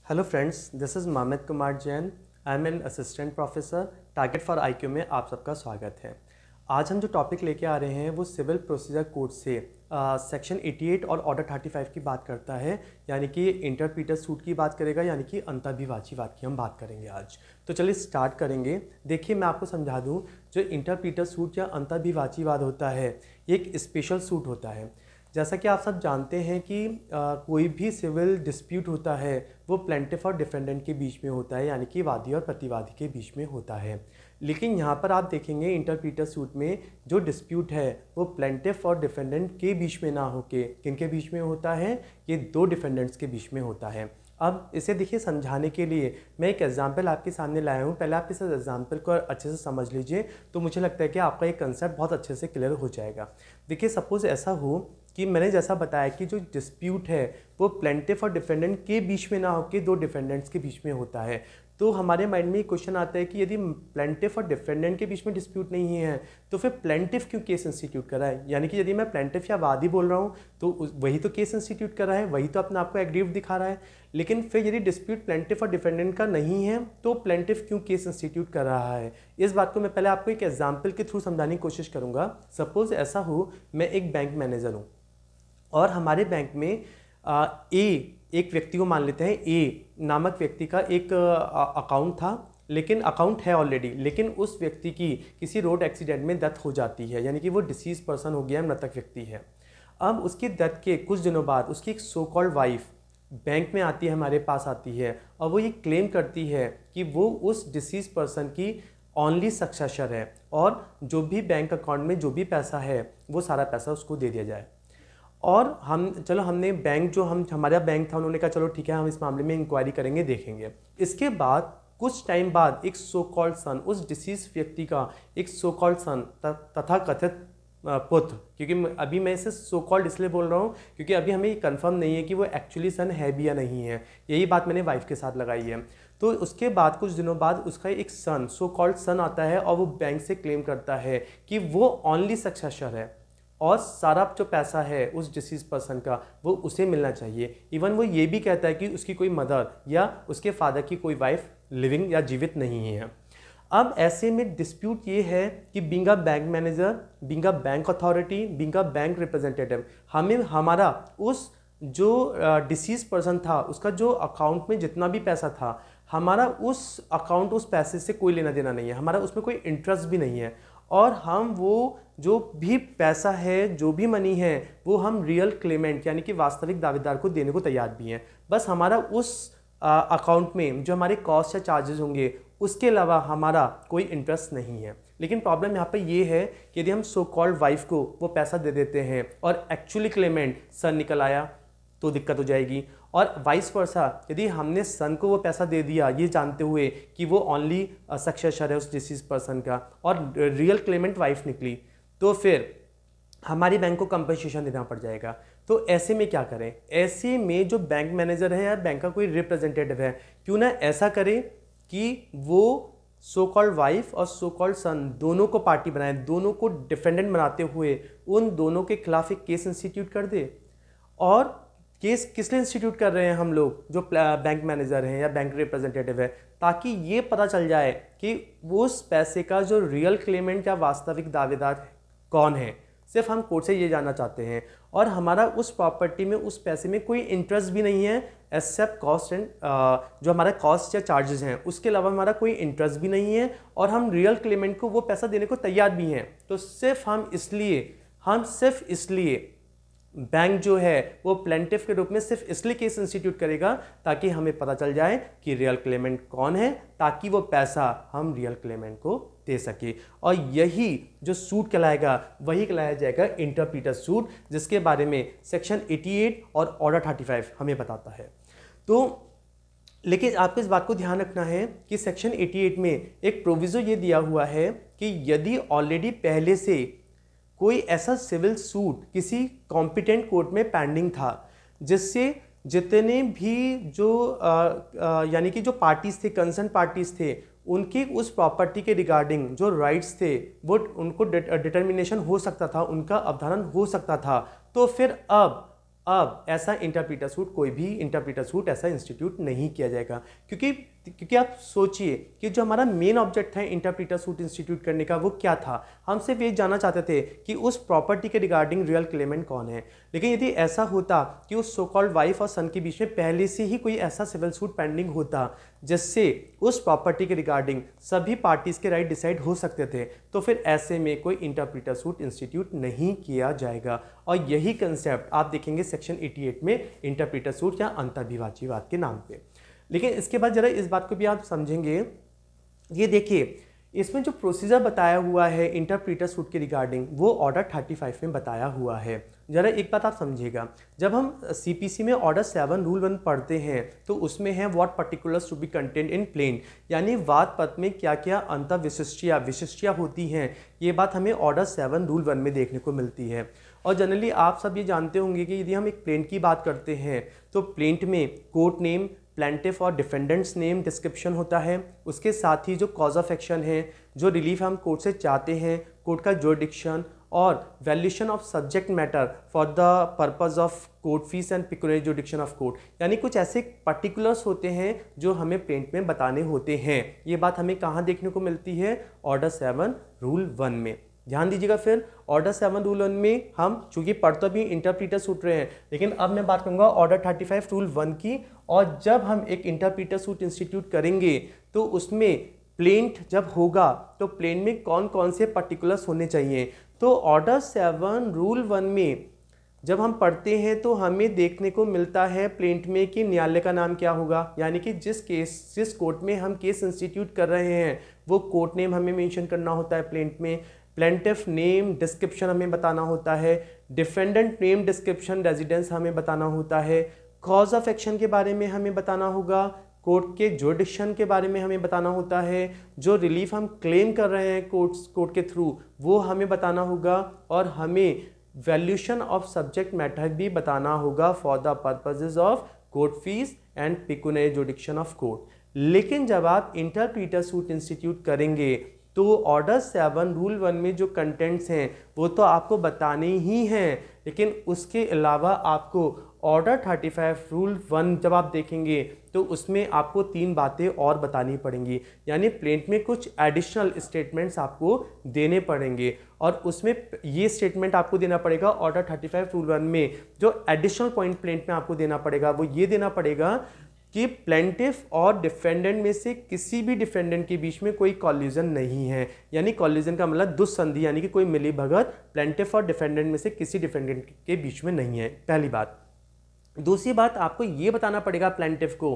Hello friends, this is Mohammad Kumar Jain. I am an assistant professor target for IQ में आप सबका स्वागत है। आज हम जो टॉपिक लेके आ रहे हैं वो सिविल प्रोसीजर कोड से सेक्शन 88 और ऑर्डर 35 की बात करता है, यानी कि इंटरप्रीटर सूट की बात करेगा, यानी कि अंतर्भिवाचीवाद की हम बात करेंगे आज। तो चलिए स्टार्ट करेंगे। देखिए, मैं आपको समझा दूं, जो इंटरप्रीटर सूट या अंतर्भिवाचीवाद होता है ये एक स्पेशल सूट होता है। जैसा कि आप सब जानते हैं कि कोई भी सिविल डिस्प्यूट होता है वो प्लेंटिफ और डिफेंडेंट के बीच में होता है, यानी कि वादी और प्रतिवादी के बीच में होता है। लेकिन यहाँ पर आप देखेंगे इंटरप्रीटर सूट में जो डिस्प्यूट है वो प्लेंटिफ और डिफेंडेंट के बीच में ना होके किनके बीच में होता है, ये दो डिफेंडेंट्स के बीच में होता है। अब इसे देखिए, समझाने के लिए मैं एक एग्जांपल आपके सामने लाया हूँ। पहले आप इस एग्जांपल को अच्छे से समझ लीजिए, तो मुझे लगता है कि आपका एक कंसेप्ट बहुत अच्छे से क्लियर हो जाएगा। देखिए, सपोज ऐसा हो कि मैंने जैसा बताया कि जो डिस्प्यूट है वो प्लेंटिफ और डिफेंडेंट के बीच में ना होकर दो डिफेंडेंट्स के बीच में होता है। तो हमारे माइंड में ये क्वेश्चन आता है कि यदि प्लेंटिफ और डिफेंडेंट के बीच में डिस्प्यूट नहीं है तो फिर प्लेंटिफ क्यों केस इंस्टीट्यूट कर रहा है। यानी कि यदि मैं प्लेंटिफ या वादी बोल रहा हूँ तो वही तो केस इंस्टीट्यूट कर रहा है, वही तो अपने आपको एग्रीव्ड दिखा रहा है। लेकिन फिर यदि डिस्प्यूट प्लेंटिफ और डिफेंडेंट का नहीं है तो प्लेंटिफ क्यों केस इंस्टीट्यूट कर रहा है। इस बात को मैं पहले आपको एक एग्जाम्पल के थ्रू समझाने की कोशिश करूँगा। सपोज ऐसा हो, मैं एक बैंक मैनेजर हूँ और हमारे बैंक में एक व्यक्ति को मान लेते हैं, ए नामक व्यक्ति का एक अकाउंट था, लेकिन अकाउंट है ऑलरेडी, लेकिन उस व्यक्ति की किसी रोड एक्सीडेंट में डेथ हो जाती है, यानी कि वो डिसीज पर्सन हो गया, मृतक व्यक्ति है। अब उसकी डेथ के कुछ दिनों बाद उसकी एक सो कॉल्ड वाइफ बैंक में आती है, हमारे पास आती है, और वो ये क्लेम करती है कि वो उस डिसीज पर्सन की ओनली सक्सेसर है और जो भी बैंक अकाउंट में जो भी पैसा है वो सारा पैसा उसको दे दिया जाए। और हमने बैंक जो हमारा बैंक था, उन्होंने कहा चलो ठीक है, हम इस मामले में इंक्वायरी करेंगे, देखेंगे। इसके बाद कुछ टाइम बाद एक सो कॉल्ड सन, उस डिसीज व्यक्ति का एक सो कॉल्ड सन तथा कथित पुत्र, क्योंकि अभी मैं इसे सो कॉल्ड इसलिए बोल रहा हूँ क्योंकि अभी हमें ये कंफर्म नहीं है कि वो एक्चुअली सन है भी या नहीं है। यही बात मैंने वाइफ के साथ लगाई है। तो उसके बाद कुछ दिनों बाद उसका एक सन, सो कॉल्ड सन आता है और वो बैंक से क्लेम करता है कि वो ओनली सक्सेसर है और सारा जो पैसा है उस डिसीज पर्सन का वो उसे मिलना चाहिए। इवन वो ये भी कहता है कि उसकी कोई मदर या उसके फादर की कोई वाइफ लिविंग या जीवित नहीं है। अब ऐसे में डिस्प्यूट ये है कि being a bank manager, being a bank authority, being a bank representative, हमें हमारा उस जो डिसीज पर्सन था उसका जो अकाउंट में जितना भी पैसा था, हमारा उस अकाउंट उस पैसे से कोई लेना देना नहीं है, हमारा उसमें कोई इंटरेस्ट भी नहीं है। और हम वो जो भी पैसा है, जो भी मनी है, वो हम रियल क्लेमेंट यानी कि वास्तविक दावेदार को देने को तैयार भी हैं। बस हमारा उस अकाउंट में जो हमारे कॉस्ट या चार्जेस होंगे उसके अलावा हमारा कोई इंटरेस्ट नहीं है। लेकिन प्रॉब्लम यहाँ पे ये है कि यदि हम सो कॉल्ड वाइफ को वो पैसा दे देते हैं और एक्चुअली क्लेमेंट सन निकल आया तो दिक्कत हो जाएगी। और वाइस वर्सा, यदि हमने सन को वो पैसा दे दिया ये जानते हुए कि वो ओनली सक्सेसर है उस डिसीज पर्सन का और रियल क्लेमेंट वाइफ निकली, तो फिर हमारी बैंक को कंपनसेशन देना पड़ जाएगा। तो ऐसे में क्या करें? ऐसे में जो बैंक मैनेजर है या बैंक का कोई रिप्रेजेंटेटिव है, क्यों ना ऐसा करे कि वो सो कॉल्ड वाइफ और सो कॉल्ड सन दोनों को पार्टी बनाए, दोनों को डिफेंडेंट बनाते हुए उन दोनों के खिलाफ एक केस इंस्टीट्यूट कर दे। और केस किस लिए इंस्टीट्यूट कर रहे हैं हम लोग जो बैंक मैनेजर हैं या बैंक रिप्रेजेंटेटिव है? ताकि ये पता चल जाए कि उस पैसे का जो रियल क्लेमेंट या वास्तविक दावेदार कौन है। सिर्फ हम कोर्ट से ये जानना चाहते हैं और हमारा उस प्रॉपर्टी में, उस पैसे में कोई इंटरेस्ट भी नहीं है एक्सेप्ट कॉस्ट एंड जो हमारा कॉस्ट या चार्जेस हैं उसके अलावा हमारा कोई इंटरेस्ट भी नहीं है और हम रियल क्लेमेंट को वो पैसा देने को तैयार भी हैं। तो सिर्फ इसलिए बैंक जो है वो प्लेंटिफ के रूप में सिर्फ इसलिए केस इंस्टीट्यूट करेगा ताकि हमें पता चल जाए कि रियल क्लेमेंट कौन है, ताकि वो पैसा हम रियल क्लेमेंट को दे सके। और यही जो सूट कहलाएगा वही कहलाया जाएगा इंटरप्रीटर सूट, जिसके बारे में सेक्शन 88 और ऑर्डर 35 हमें बताता है। तो लेकिन आपको इस बात को ध्यान रखना है कि सेक्शन 88 में एक प्रोविजो ये दिया हुआ है कि यदि ऑलरेडी पहले से कोई ऐसा सिविल सूट किसी कॉम्पिटेंट कोर्ट में पेंडिंग था जिससे जितने भी जो यानी कि जो पार्टीज थे, कंसर्न पार्टीज थे, उनकी उस प्रॉपर्टी के रिगार्डिंग जो राइट्स थे वो उनको डिटर्मिनेशन हो सकता था, उनका अवधारण हो सकता था, तो फिर अब अब ऐसा इंटरप्रीटर सूट, कोई भी इंटरप्रीटर सूट ऐसा इंस्टीट्यूट नहीं किया जाएगा, क्योंकि आप सोचिए कि जो हमारा मेन ऑब्जेक्ट था इंटरप्रीटर सूट इंस्टीट्यूट करने का वो क्या था। हम सिर्फ ये जानना चाहते थे कि उस प्रॉपर्टी के रिगार्डिंग रियल क्लेमेंट कौन है। लेकिन यदि ऐसा होता कि उस सो कॉल्ड वाइफ और सन के बीच में पहले से ही कोई ऐसा सिविल सूट पेंडिंग होता जिससे उस प्रॉपर्टी के रिगार्डिंग सभी पार्टीज के राइट डिसाइड हो सकते थे, तो फिर ऐसे में कोई इंटरप्रीटर सूट इंस्टीट्यूट नहीं किया जाएगा। और यही कंसेप्ट आप देखेंगे सेक्शन 88 में इंटरप्रीटर सूट या अंतर्विभाज्यवाद के नाम पे। लेकिन इसके बाद जरा इस बात को भी आप समझेंगे, ये देखिए इसमें जो प्रोसीजर बताया हुआ है इंटरप्रीटर सूट के रिगार्डिंग वो ऑर्डर 35 में बताया हुआ है। जरा एक बात आप समझिएगा, जब हम सीपीसी में ऑर्डर 7 रूल 1 पढ़ते हैं तो उसमें है what particulars to be content in plaint, यानी वाद पद में क्या क्या अंतर विशिष्टियाँ होती हैं, ये बात हमें ऑर्डर 7 रूल 1 में देखने को मिलती है। और जनरली आप सब ये जानते होंगे कि यदि हम एक प्लेंट की बात करते हैं तो प्लेंट में कोर्ट नेम, प्लेंटिफ और डिफेंडेंट्स नेम डिस्क्रिप्शन होता है। उसके साथ ही जो कॉज ऑफ एक्शन है, जो रिलीफ हम कोर्ट से चाहते हैं, कोर्ट का जुरिडिक्शन और valuation of subject matter for the purpose of court fees and pecuniary jurisdiction of court, यानी कुछ ऐसे पर्टिकुलर्स होते हैं जो हमें प्लेंट में बताने होते हैं। ये बात हमें कहाँ देखने को मिलती है? ऑर्डर 7 रूल 1 में। ध्यान दीजिएगा, फिर ऑर्डर 7 रूल 1 में हम चूंकि पढ़ तो भी इंटरप्रीटर सूट रहे हैं, लेकिन अब मैं बात करूंगा ऑर्डर 35 रूल 1 की। और जब हम एक इंटरप्रीटर सूट इंस्टीट्यूट करेंगे तो उसमें प्लेंट जब होगा तो प्लेंट में कौन कौन से पर्टिकुलर्स होने चाहिए। तो ऑर्डर 7 रूल 1 में जब हम पढ़ते हैं तो हमें देखने को मिलता है प्लेंट में कि न्यायालय का नाम क्या होगा, यानी कि जिस कोर्ट में हम केस इंस्टीट्यूट कर रहे हैं वो कोर्ट नेम हमें मेंशन करना होता है प्लेंट में। प्लेंटिफ नेम डिस्क्रिप्शन हमें बताना होता है, डिफेंडेंट नेम डिस्क्रिप्शन रेजिडेंस हमें बताना होता है, कॉज ऑफ एक्शन के बारे में हमें बताना होगा, कोर्ट के जुरिडिक्शन के बारे में हमें बताना होता है, जो रिलीफ हम क्लेम कर रहे हैं कोर्ट के थ्रू वो हमें बताना होगा, और हमें वैल्यूएशन ऑफ सब्जेक्ट मैटर भी बताना होगा for the purposes of court fees and pecuniary jurisdiction of court. लेकिन जब आप इंटरप्रीटर सूट इंस्टीट्यूट करेंगे तो ऑर्डर 7 रूल 1 में जो कंटेंट्स हैं वो तो आपको बताने ही हैं, लेकिन उसके अलावा आपको ऑर्डर 35 रूल 1 जब आप देखेंगे तो उसमें आपको 3 बातें और बतानी पड़ेंगी, यानी प्लेंट में कुछ एडिशनल स्टेटमेंट्स आपको देने पड़ेंगे। और उसमें ये स्टेटमेंट आपको देना पड़ेगा ऑर्डर 35 रूल 1 में, जो एडिशनल पॉइंट प्लेंट में आपको देना पड़ेगा वो ये देना पड़ेगा कि प्लेंटिफ और डिफेंडेंट में से किसी भी डिफेंडेंट के बीच में कोई कॉलिजन नहीं है, यानी कॉलिजन का मतलब दुस्संधि, यानी कि कोई मिली भगत प्लेंटिफ और डिफेंडेंट में से किसी डिफेंडेंट के बीच में नहीं है, पहली बात। दूसरी बात, आपको ये बताना पड़ेगा प्लेंटिफ को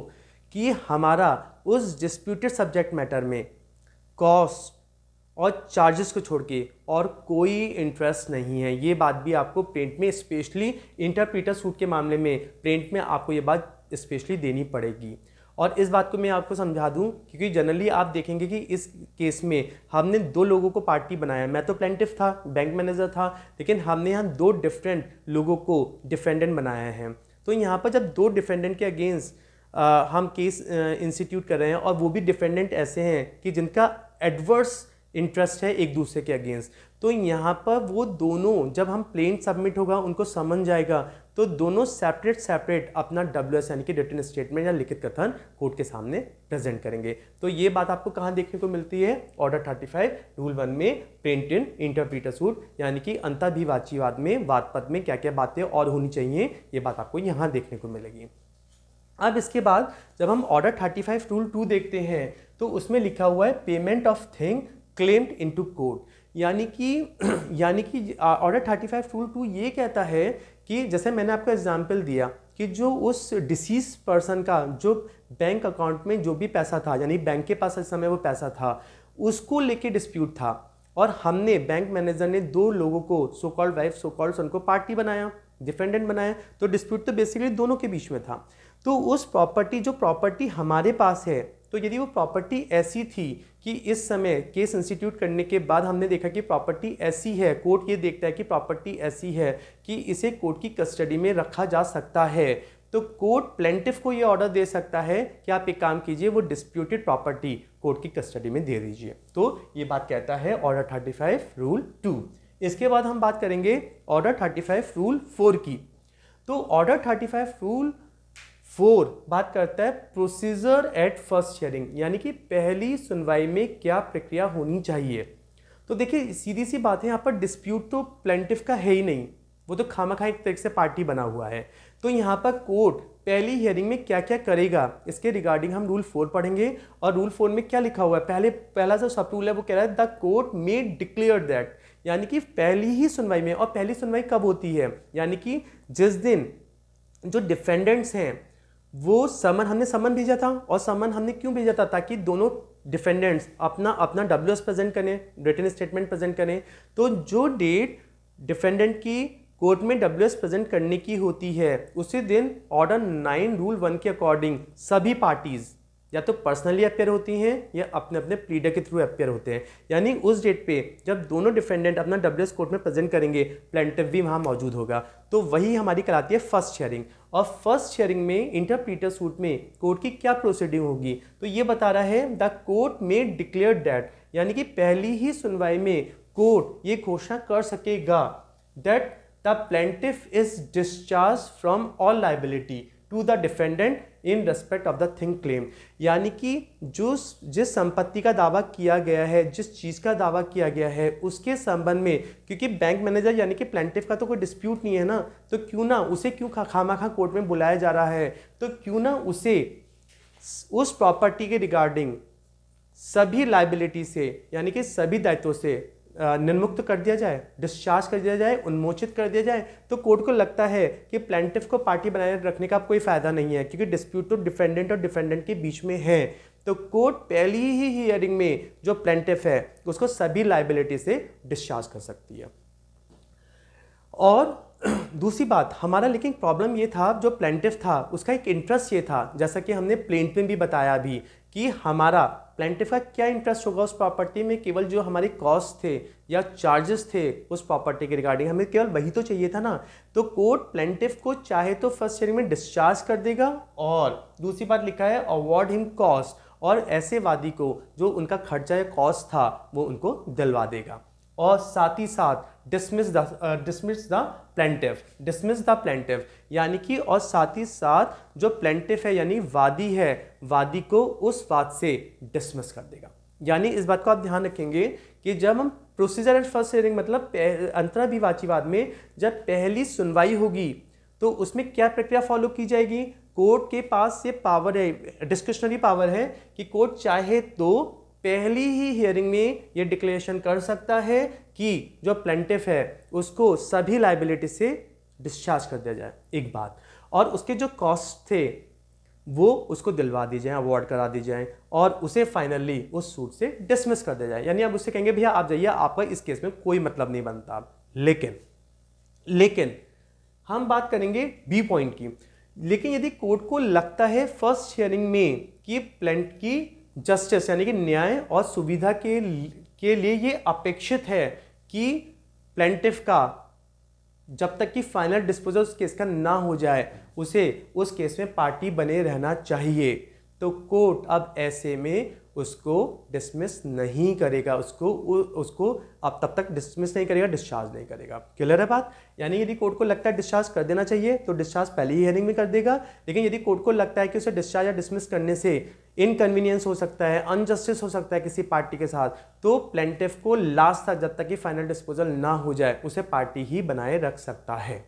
कि हमारा उस डिस्प्यूटेड सब्जेक्ट मैटर में कॉस्ट और चार्जेस को छोड़ के और कोई इंटरेस्ट नहीं है। ये बात भी आपको प्लेंट में, स्पेशली इंटरप्रीटर सूट के मामले में प्लेंट में आपको ये बात स्पेशली देनी पड़ेगी। और इस बात को मैं आपको समझा दूं क्योंकि जनरली आप देखेंगे कि इस केस में हमने 2 लोगों को पार्टी बनाया। मैं तो प्लेंटिफ था, बैंक मैनेजर था, लेकिन हमने यहाँ 2 डिफरेंट लोगों को डिफेंडेंट बनाया है। तो यहाँ पर जब 2 डिफेंडेंट के अगेंस्ट हम केस इंस्टीट्यूट कर रहे हैं और वो भी डिफेंडेंट ऐसे हैं कि जिनका एडवर्स इंटरेस्ट है एक दूसरे के अगेंस्ट, तो यहाँ पर वो दोनों जब हम प्लेंट सबमिट होगा उनको समझ जाएगा तो दोनों सेपरेट अपना WS यानी कि रिटन स्टेटमेंट या लिखित कथन कोर्ट के सामने प्रेजेंट करेंगे। तो ये बात आपको कहाँ देखने को मिलती है? ऑर्डर 35 रूल 1 में प्लेंट इन इंटरप्रीटर सूट, यानी कि अंतर्विभाज्यवाद में वाद पद में क्या क्या बातें और होनी चाहिए, ये बात आपको यहाँ देखने को मिलेगी। अब इसके बाद जब हम ऑर्डर 35 रूल 2 देखते हैं तो उसमें लिखा हुआ है payment of thing claimed into court, यानी कि ऑर्डर 35 रूल 2 ये कहता है कि जैसे मैंने आपको एग्जांपल दिया कि जो उस डिसीज पर्सन का जो बैंक अकाउंट में जो भी पैसा था, यानी बैंक के पास इस समय वो पैसा था, उसको लेके डिस्प्यूट था और हमने बैंक मैनेजर ने 2 लोगों को so called wife so called son को पार्टी बनाया, डिफेंडेंट बनाया, तो डिस्प्यूट तो बेसिकली दोनों के बीच में था। तो उस प्रॉपर्टी हमारे पास है, तो यदि वो प्रॉपर्टी ऐसी थी कि इस समय केस इंस्टीट्यूट करने के बाद हमने देखा कि प्रॉपर्टी ऐसी है, कोर्ट ये देखता है कि प्रॉपर्टी ऐसी है कि इसे कोर्ट की कस्टडी में रखा जा सकता है, तो कोर्ट प्लेंटिफ को ये ऑर्डर दे सकता है कि आप एक काम कीजिए, वो डिस्प्यूटेड प्रॉपर्टी कोर्ट की कस्टडी में दे दीजिए। तो ये बात कहता है ऑर्डर 35 रूल 2। इसके बाद हम बात करेंगे ऑर्डर 35 रूल 4 की। तो ऑर्डर 35 रूल 4 बात करता है प्रोसीजर एट फर्स्ट हियरिंग, यानी कि पहली सुनवाई में क्या प्रक्रिया होनी चाहिए। तो देखिए सीधी सी बात है, यहाँ पर डिस्प्यूट तो प्लेंटिफ का है ही नहीं, वो तो खामखा एक तरीके से पार्टी बना हुआ है। तो यहाँ पर कोर्ट पहली हियरिंग में क्या क्या करेगा इसके रिगार्डिंग हम रूल 4 पढ़ेंगे। और रूल 4 में क्या लिखा हुआ है, पहला जो सब रूल है वो कह रहा है the court may declare that, यानी कि पहली ही सुनवाई में। और पहली सुनवाई कब होती है, यानी कि जिस दिन जो डिफेंडेंट्स हैं वो हमने समन भेजा था। और समन हमने क्यों भेजा था, ताकि दोनों डिफेंडेंट्स अपना WS प्रेजेंट करें, रिटन स्टेटमेंट प्रेजेंट करें। तो जो डेट डिफेंडेंट की कोर्ट में WS प्रेजेंट करने की होती है उसी दिन ऑर्डर 9 रूल 1 के अकॉर्डिंग सभी पार्टीज या तो पर्सनली अपेयर होती हैं या अपने अपने प्लीडर के थ्रू अपेयर होते हैं। यानी उस डेट पे जब दोनों डिफेंडेंट अपना WS कोर्ट में प्रेजेंट करेंगे, प्लेंटिफ भी वहाँ मौजूद होगा। तो वही हमारी कराती है फर्स्ट हियरिंग। और फर्स्ट हियरिंग में इंटरप्रीटर सूट में कोर्ट की क्या प्रोसीडिंग होगी, तो ये बता रहा है द कोर्ट में डिक्लेयर दैट, यानी कि पहली ही सुनवाई में कोर्ट ये घोषणा कर सकेगा that the plaintiff is discharge from all liability to the defendant in respect of the thing claim, यानी कि जिस संपत्ति का दावा किया गया है, जिस चीज़ का दावा किया गया है उसके संबंध में, क्योंकि बैंक मैनेजर यानी कि प्लेंटिफ का तो कोई डिस्प्यूट नहीं है ना, तो क्यों ना उसे खामखा कोर्ट में बुलाया जा रहा है, तो क्यों ना उसे उस प्रॉपर्टी के रिगार्डिंग सभी लाइबिलिटी से यानी कि सभी दायित्वों से निर्मुक्त कर दिया जाए, डिस्चार्ज कर दिया जाए, उन्मोचित कर दिया जाए। तो कोर्ट को लगता है कि प्लेंटिफ को पार्टी बनाए रखने का कोई फायदा नहीं है, क्योंकि डिस्प्यूट तो डिफेंडेंट और डिफेंडेंट के बीच में है। तो कोर्ट पहली ही हियरिंग में जो प्लेंटिफ है उसको सभी लाइबिलिटी से डिस्चार्ज कर सकती है। और दूसरी बात हमारा लेकिन प्रॉब्लम ये था, जो प्लेंटिफ था उसका एक इंटरेस्ट ये था, जैसा कि हमने प्लेंट में भी बताया भी, कि हमारा प्लेंटिफ का क्या इंटरेस्ट होगा उस प्रॉपर्टी में, केवल जो हमारे कॉस्ट थे या चार्जेस थे उस प्रॉपर्टी के रिगार्डिंग, हमें केवल वही तो चाहिए था ना। तो कोर्ट प्लेंटिफ को चाहे तो फर्स्ट हियरिंग में डिस्चार्ज कर देगा, और दूसरी बात लिखा है अवॉर्ड हिम कॉस्ट, और ऐसे वादी को जो उनका खर्चा या कॉस्ट था वो उनको दिलवा देगा। और साथ ही साथ डिसमिस द प्लेंटिफ, यानी कि और साथ ही साथ जो प्लेंटिफ है यानी वादी है, वादी को उस बात से डिसमिस कर देगा। यानी इस बात को आप ध्यान रखेंगे कि जब हम प्रोसीजर एट फर्स्ट हियरिंग मतलब अंतराभिवाचीवाद में जब पहली सुनवाई होगी तो उसमें क्या प्रक्रिया फॉलो की जाएगी। कोर्ट के पास ये पावर है, डिस्क्रिशनरी पावर है, कि कोर्ट चाहे तो पहली ही हियरिंग में ये डिक्लेरेशन कर सकता है कि जो प्लेंटिफ है उसको सभी लाइबिलिटी से डिस्चार्ज कर दिया जाए, एक बात, और उसके जो कॉस्ट थे वो उसको दिलवा दी जाए, अवॉर्ड करा दी जाए, और उसे फाइनली उस सूट से डिसमिस कर दिया जाए। यानी आप उससे कहेंगे भैया आप जाइए, आपका इस केस में कोई मतलब नहीं बनता। लेकिन हम बात करेंगे बी पॉइंट की। लेकिन यदि कोर्ट को लगता है फर्स्ट हियरिंग में कि प्लेंट की जस्टिस यानी कि न्याय और सुविधा के लिए ये अपेक्षित है कि प्लेंटिफ का जब तक कि फाइनल डिस्पोजल उस केस का ना हो जाए उसे उस केस में पार्टी बने रहना चाहिए, तो कोर्ट अब ऐसे में उसको डिसमिस नहीं करेगा, उसको अब तब तक डिसमिस नहीं करेगा, डिस्चार्ज नहीं करेगा। क्लियर है बात। यानी यदि कोर्ट को लगता है डिस्चार्ज कर देना चाहिए तो डिस्चार्ज पहली ही हियरिंग में कर देगा, लेकिन यदि कोर्ट को लगता है कि उसे डिस्चार्ज या डिसमिस करने से इनकन्वीनियंस हो सकता है, अनजस्टिस हो सकता है किसी पार्टी के साथ, तो प्लेंटिफ को लास्ट तक जब तक कि फाइनल डिस्पोजल ना हो जाए उसे पार्टी ही बनाए रख सकता है।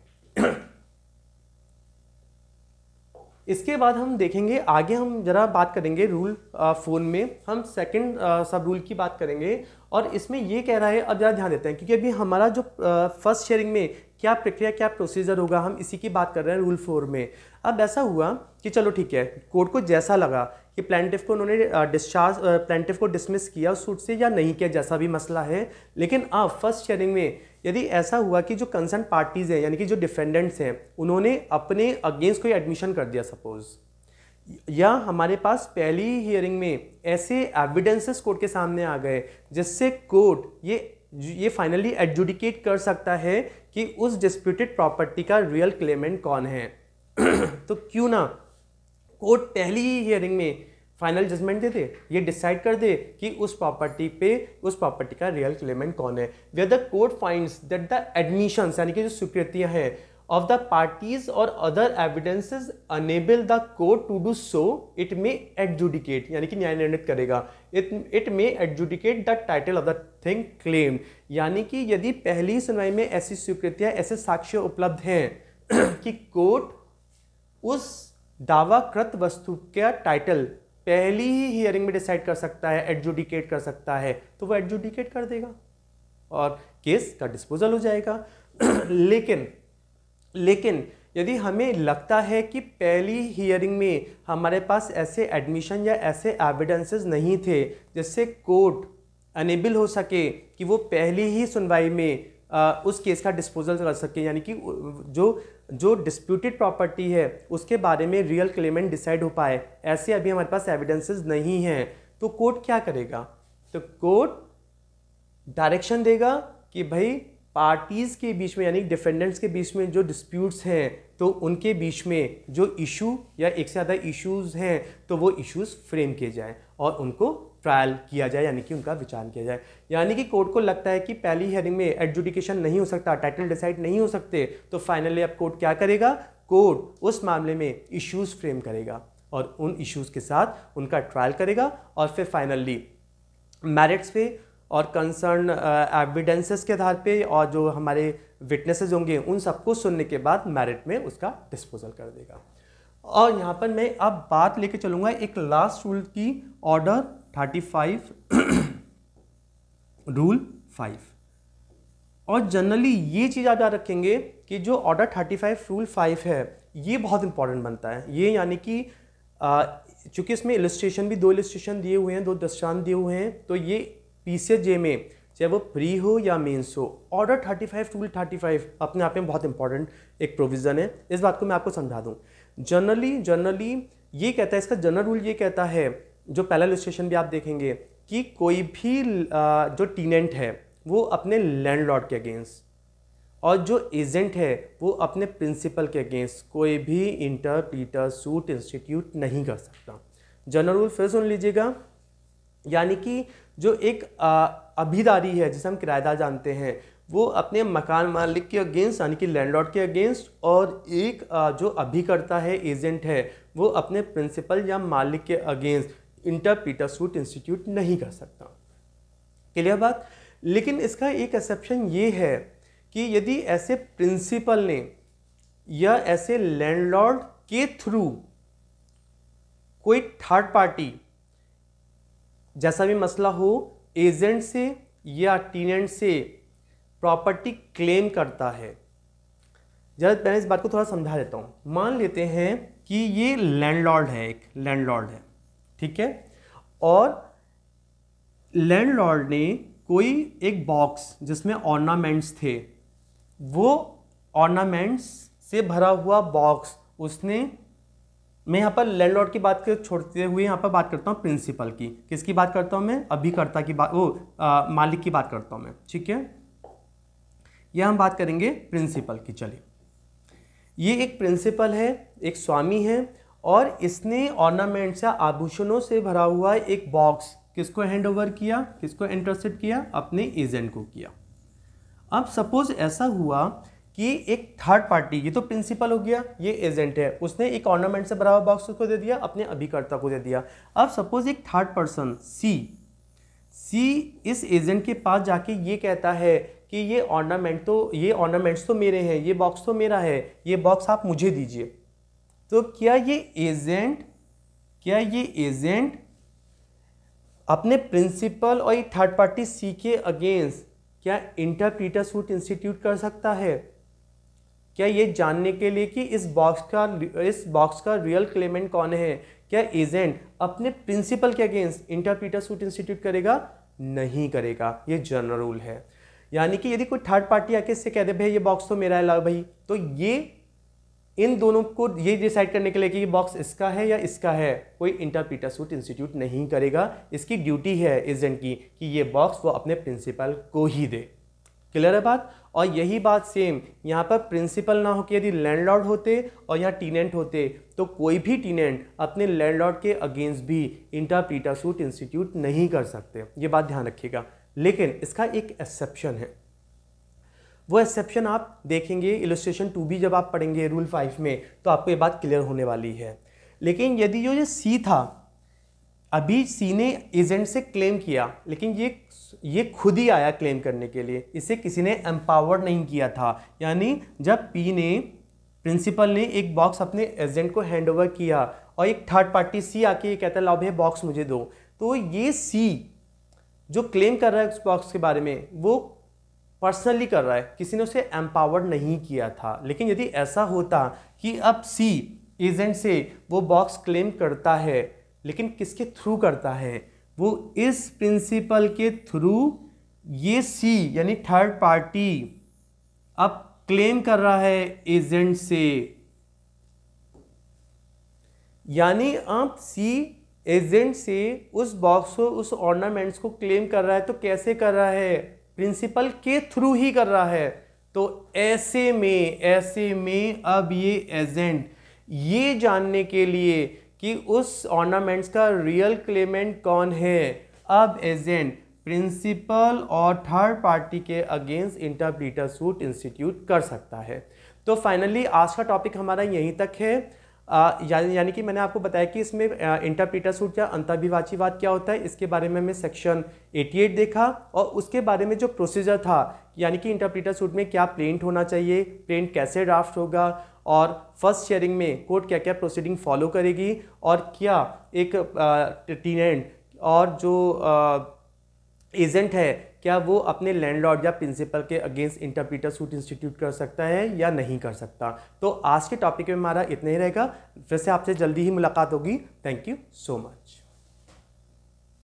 इसके बाद हम देखेंगे आगे, हम जरा बात करेंगे रूल 4 में हम सेकंड सब रूल की बात करेंगे, और इसमें ये कह रहा है, अब जरा ध्यान देते हैं क्योंकि अभी हमारा जो फर्स्ट हियरिंग में क्या प्रक्रिया क्या प्रोसीजर होगा हम इसी की बात कर रहे हैं रूल 4 में। अब ऐसा हुआ कि चलो ठीक है, कोर्ट को जैसा लगा कि प्लेंटिफ को उन्होंने प्लेंटिफ को डिसमिस किया उस सूट से या नहीं किया, जैसा भी मसला है, लेकिन अब फर्स्ट हियरिंग में यदि ऐसा हुआ कि जो कंसर्न पार्टीज हैं यानी कि जो डिफेंडेंट्स हैं उन्होंने अपने अगेंस्ट कोई एडमिशन कर दिया सपोज, या हमारे पास पहली हियरिंग में ऐसे एविडेंसेस कोर्ट के सामने आ गए जिससे कोर्ट ये फाइनली एडजुडिकेट कर सकता है कि उस डिस्प्यूटेड प्रॉपर्टी का रियल क्लेमेंट कौन है। तो क्यों ना कोर्ट पहली ही हियरिंग में फाइनल जजमेंट दे दे, ये डिसाइड कर दे कि उस प्रॉपर्टी का रियल क्लेमेंट कौन है। Where the court finds that the admissions यानी कि जो स्वीकृतियां हैं of the parties or other evidences enable the court to do so, it may adjudicate, यानी कि न्याय निर्णित करेगा, it may adjudicate the title of the thing claimed, यानी कि यदि पहली सुनवाई में ऐसी स्वीकृतियां, ऐसे साक्ष्य उपलब्ध हैं कि कोर्ट उस दावाकृत वस्तु का टाइटल पहली ही हियरिंग में डिसाइड कर सकता है, एडजुडिकेट कर सकता है, तो वो एडजुडिकेट कर देगा और केस का डिस्पोजल हो जाएगा। लेकिन यदि हमें लगता है कि पहली हियरिंग में हमारे पास ऐसे एडमिशन या ऐसे एविडेंसेस नहीं थे जिससे कोर्ट अनेबल हो सके कि वो पहली ही सुनवाई में उस केस का डिस्पोजल कर सके, यानी कि जो डिस्प्यूटेड प्रॉपर्टी है उसके बारे में रियल क्लेमेंट डिसाइड हो पाए, ऐसे अभी हमारे पास एविडेंसेस नहीं हैं, तो कोर्ट क्या करेगा? तो कोर्ट डायरेक्शन देगा कि भाई पार्टीज के बीच में, यानी डिफेंडेंट्स के बीच में जो डिस्प्यूट्स हैं, तो उनके बीच में जो इशू या एक से ज़्यादा इश्यूज हैं, तो वो इश्यूज फ्रेम किए जाएं और उनको ट्रायल किया जाए, यानी कि उनका विचार किया जाए। यानी कि कोर्ट को लगता है कि पहली हियरिंग में एडजुडिकेशन नहीं हो सकता, टाइटल डिसाइड नहीं हो सकते, तो फाइनली अब कोर्ट क्या करेगा? कोर्ट उस मामले में इश्यूज फ्रेम करेगा और उन इश्यूज के साथ उनका ट्रायल करेगा और फिर फाइनली मेरिट्स पे और कंसर्न एविडेंसेस के आधार पे और जो हमारे विटनेसेस होंगे उन सबको सुनने के बाद मेरिट में उसका डिस्पोजल कर देगा। और यहाँ पर मैं अब बात लेके चलूँगा एक लास्ट रूल की, ऑर्डर 35 रूल 5। और जनरली ये चीज़ आप याद रखेंगे कि जो ऑर्डर 35 रूल 5 है ये बहुत इंपॉर्टेंट बनता है। ये यानी कि चूँकि इसमें इलस्ट्रेशन भी, 2 इलस्ट्रेशन दिए हुए हैं, 2 दृष्टांत दिए हुए हैं, तो ये PCJ में चाहे वो प्री हो या मेंस हो, ऑर्डर 35 रूल 35 अपने आप में बहुत इंपॉर्टेंट एक प्रोविज़न है। इस बात को मैं आपको समझा दूं। जनरली ये कहता है, इसका जनरल रूल ये कहता है, जो पहला इलस्ट्रेशन भी आप देखेंगे, कि कोई भी जो टीनेंट है वो अपने लैंडलॉर्ड के अगेंस्ट और जो एजेंट है वो अपने प्रिंसिपल के अगेंस्ट कोई भी इंटरप्रीटर सूट इंस्टीट्यूट नहीं कर सकता। जनरल रूल फिर सुन लीजिएगा, यानी कि जो एक अभिदारी है जिसे हम किराएदार जानते हैं, वो अपने मकान मालिक के अगेंस्ट यानी कि लैंडलॉर्ड के अगेंस्ट, और एक जो अभिकर्ता है, एजेंट है, वो अपने प्रिंसिपल या मालिक के अगेंस्ट इंटरप्रीटर सूट इंस्टीट्यूट नहीं कर सकता। क्लियर बात? लेकिन इसका एक एक्सेप्शन ये है कि यदि ऐसे प्रिंसिपल ने या ऐसे लैंडलॉर्ड के थ्रू कोई थर्ड पार्टी, जैसा भी मसला हो, एजेंट से या टीनेंट से प्रॉपर्टी क्लेम करता है। जरा पहले इस बात को थोड़ा समझा देता हूँ। मान लेते हैं कि ये लैंडलॉर्ड है, एक लैंडलॉर्ड है, ठीक है, और लैंडलॉर्ड ने कोई एक बॉक्स जिसमें ऑर्नामेंट्स थे, वो ऑर्नामेंट्स से भरा हुआ बॉक्स उसने, मैं यहाँ पर लैंडलॉर्ड की बात को छोड़ते हुए यहाँ पर बात करता हूँ प्रिंसिपल की। किसकी बात करता हूँ मैं? अभिकर्ता की बात, मालिक की बात करता हूँ मैं, ठीक है। यह हम बात करेंगे प्रिंसिपल की। चलिए, ये एक प्रिंसिपल है, एक स्वामी है, और इसने ऑर्नामेंट्स या आभूषणों से भरा हुआ एक बॉक्स किसको हैंड ओवर किया? किसको एंट्रस्टेड किया? अपने एजेंट को किया। अब सपोज ऐसा हुआ कि एक थर्ड पार्टी, ये तो प्रिंसिपल हो गया, ये एजेंट है, उसने एक ऑर्नामेंट से भरा हुआ बॉक्स उसको दे दिया, अपने अभिकर्ता को दे दिया। अब सपोज एक थर्ड पर्सन सी इस एजेंट के पास जाके ये कहता है कि ये ऑर्नामेंट्स तो मेरे हैं, ये बॉक्स तो मेरा है, ये बॉक्स आप मुझे दीजिए। तो क्या ये एजेंट अपने प्रिंसिपल और एक थर्ड पार्टी सी के अगेंस्ट क्या इंटरप्रीटर सूट इंस्टीट्यूट कर सकता है? क्या ये जानने के लिए कि इस बॉक्स का रियल क्लेमेंट कौन है, क्या एजेंट अपने प्रिंसिपल के अगेंस्ट इंटरप्रीटर सूट इंस्टीट्यूट करेगा? नहीं करेगा। ये जनरल रूल है। यानी कि यदि कोई थर्ड पार्टी आके इससे कह दे भाई ये बॉक्स तो मेरा है, ला भाई, तो ये इन दोनों को ये डिसाइड करने के लिए कि ये बॉक्स इसका है या इसका है, कोई इंटरप्रीटर सूट इंस्टीट्यूट नहीं करेगा। इसकी ड्यूटी है एजेंट की कि ये बॉक्स वो अपने प्रिंसिपल को ही दे। क्लियर है बात? और यही बात सेम यहाँ पर प्रिंसिपल ना होकर यदि लैंडलॉर्ड होते और यहाँ टीनेंट होते, तो कोई भी टीनेंट अपने लैंडलॉर्ड के अगेंस्ट भी इंटरप्रीटर सूट इंस्टीट्यूट नहीं कर सकते। ये बात ध्यान रखिएगा। लेकिन इसका एक एक्सेप्शन है। वो एक्सेप्शन आप देखेंगे इलस्ट्रेशन 2B जब आप पढ़ेंगे रूल 5 में, तो आपको ये बात क्लियर होने वाली है। लेकिन यदि जो ये सी था, अभी सी ने एजेंट से क्लेम किया, लेकिन ये खुद ही आया क्लेम करने के लिए, इसे किसी ने एम्पावर्ड नहीं किया था। यानी जब पी ने, प्रिंसिपल ने एक बॉक्स अपने एजेंट को हैंड ओवर किया और एक थर्ड पार्टी सी आके ये कहता है लाओ भैया बॉक्स मुझे दो, तो ये सी जो क्लेम कर रहा है उस बॉक्स के बारे में वो पर्सनली कर रहा है, किसी ने उसे एम्पावर्ड नहीं किया था। लेकिन यदि ऐसा होता कि अब सी एजेंट से वो बॉक्स क्लेम करता है, लेकिन किसके थ्रू करता है, वो इस प्रिंसिपल के थ्रू, ये सी यानी थर्ड पार्टी अब क्लेम कर रहा है एजेंट से। यानी अब सी एजेंट से उस बॉक्स को, उस ऑर्नामेंट्स को क्लेम कर रहा है, तो कैसे कर रहा है, प्रिंसिपल के थ्रू ही कर रहा है। तो ऐसे में अब ये एजेंट ये जानने के लिए कि उस ऑर्नामेंट्स का रियल क्लेमेंट कौन है, अब एजेंट प्रिंसिपल और थर्ड पार्टी के अगेंस्ट इंटरप्रीटर सूट इंस्टीट्यूट कर सकता है। तो फाइनली आज का टॉपिक हमारा यहीं तक है। यानी कि मैंने आपको बताया कि इसमें इंटरप्रीटर सूट या अंतर्भिवाचीवाद क्या होता है, इसके बारे में हमने सेक्शन 88 देखा, और उसके बारे में जो प्रोसीजर था, यानी कि इंटरप्रीटर सूट में क्या प्लेंट होना चाहिए, प्लेंट कैसे ड्राफ्ट होगा, और फर्स्ट शेयरिंग में कोर्ट क्या क्या प्रोसीडिंग फॉलो करेगी, और क्या एक टेनेंट और जो एजेंट है क्या वो अपने लैंडलॉर्ड या प्रिंसिपल के अगेंस्ट इंटरप्रीटर सूट इंस्टीट्यूट कर सकता है या नहीं कर सकता। तो आज के टॉपिक में हमारा इतना ही रहेगा, फिर से आपसे जल्दी ही मुलाकात होगी। Thank you so much.